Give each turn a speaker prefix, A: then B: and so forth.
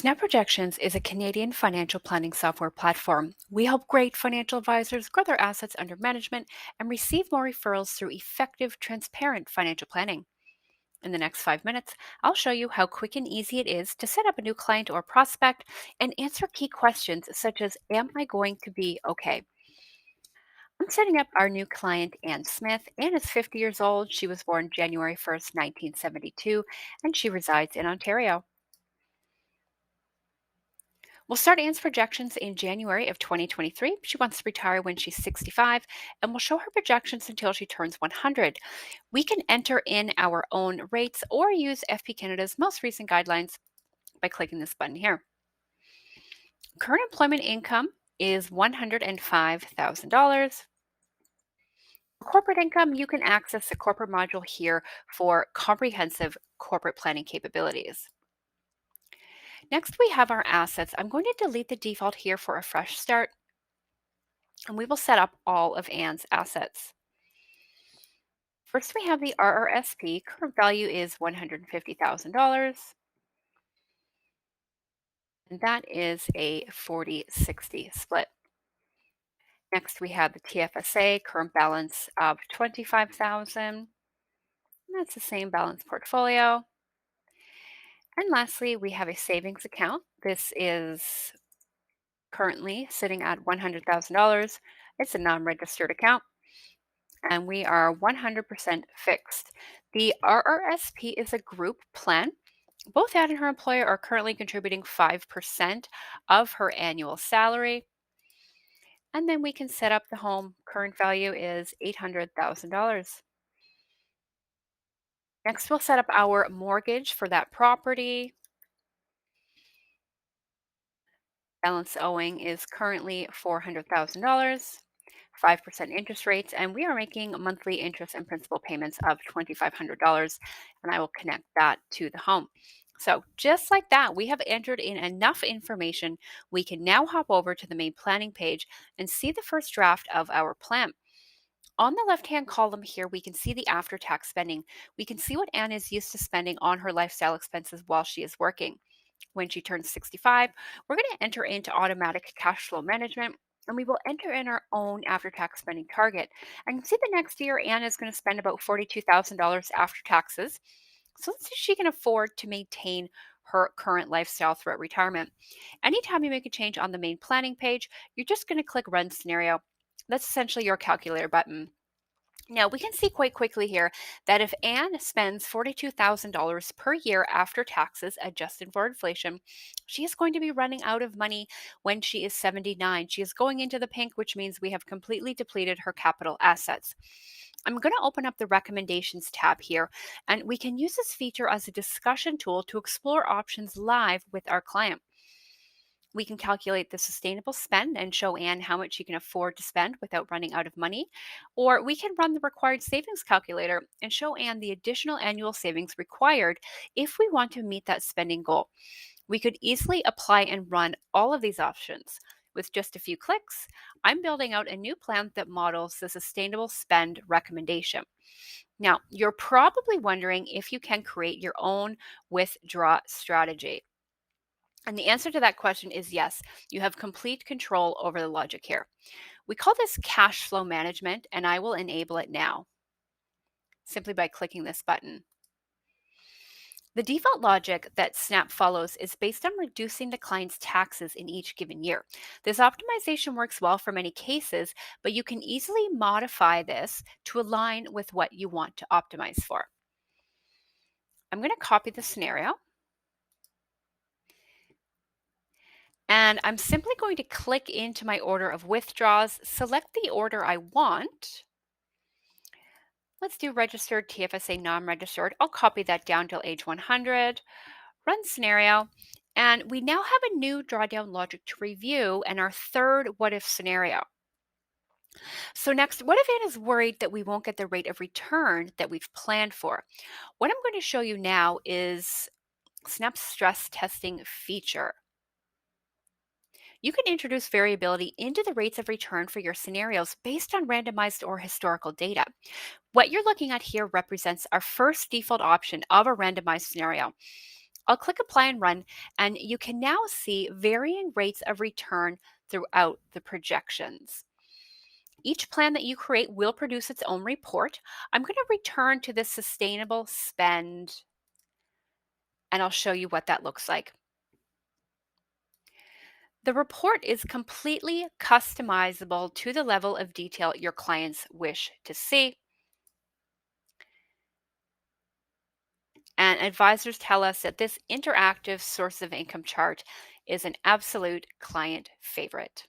A: Snap Projections is a Canadian financial planning software platform. We help great financial advisors grow their assets under management and receive more referrals through effective, transparent financial planning. In the next 5 minutes, I'll show you how quick and easy it is to set up a new client or prospect and answer key questions such as: Am I going to be okay? I'm setting up our new client, Ann Smith. Ann is 50 years old. She was born January 1st, 1972, and she resides in Ontario. We'll start Anne's projections in January of 2023. She wants to retire when she's 65, and we'll show her projections until she turns 100. We can enter in our own rates or use FP Canada's most recent guidelines by clicking this button here. Current employment income is $105,000. Corporate income, you can access the corporate module here for comprehensive corporate planning capabilities. Next, we have our assets. I'm going to delete the default here for a fresh start, and we will set up all of Anne's assets. First, we have the RRSP. Current value is $150,000, and that is a 40-60 split. Next, we have the TFSA, current balance of $25,000. That's the same balance portfolio. And lastly, we have a savings account. This is currently sitting at $100,000. It's a non-registered account, and we are 100% fixed. The RRSP is a group plan. Both Anne and her employer are currently contributing 5% of her annual salary. And then we can set up the home. Current value is $800,000. Next, we'll set up our mortgage for that property. Balance owing is currently $400,000. 5% interest rates, and we are making monthly interest and principal payments of $2,500, and I will connect that to the home. So just like that, we have entered in enough information. We can now hop over to the main planning page and see the first draft of our plan. On the left-hand column here, we can see the after-tax spending. We can see what Anne is used to spending on her lifestyle expenses while she is working. When she turns 65, we're going to enter into automatic cash flow management, and we will enter in our own after tax spending target. And you can see the next year, Anne is going to spend about $42,000 after taxes. So let's see if she can afford to maintain her current lifestyle throughout retirement. Anytime you make a change on the main planning page, you're just going to click Run Scenario. That's essentially your calculator button. Now, we can see quite quickly here that if Anne spends $42,000 per year after taxes adjusted for inflation, she is going to be running out of money when she is 79. She is going into the pink, which means we have completely depleted her capital assets. I'm going to open up the recommendations tab here, and we can use this feature as a discussion tool to explore options live with our client. We can calculate the sustainable spend and show Anne how much she can afford to spend without running out of money. Or we can run the required savings calculator and show Anne the additional annual savings required if we want to meet that spending goal. We could easily apply and run all of these options. With just a few clicks, I'm building out a new plan that models the sustainable spend recommendation. Now, you're probably wondering if you can create your own withdraw strategy. And the answer to that question is yes. You have complete control over the logic here. We call this cash flow management, and I will enable it now simply by clicking this button. The default logic that Snap follows is based on reducing the client's taxes in each given year. This optimization works well for many cases, but you can easily modify this to align with what you want to optimize for. I'm going to copy the scenario. And I'm simply going to click into my order of withdrawals, select the order I want. Let's do registered, TFSA, non-registered. I'll copy that down till age 100, run scenario, and we now have a new drawdown logic to review and our third what if scenario. So next, what if Anne is worried that we won't get the rate of return that we've planned for? What I'm going to show you now is Snap's stress testing feature. You can introduce variability into the rates of return for your scenarios based on randomized or historical data. What you're looking at here represents our first default option of a randomized scenario. I'll click apply and run, and you can now see varying rates of return throughout the projections. Each plan that you create will produce its own report. I'm going to return to the sustainable spend, and I'll show you what that looks like. The report is completely customizable to the level of detail your clients wish to see. And advisors tell us that this interactive source of income chart is an absolute client favorite.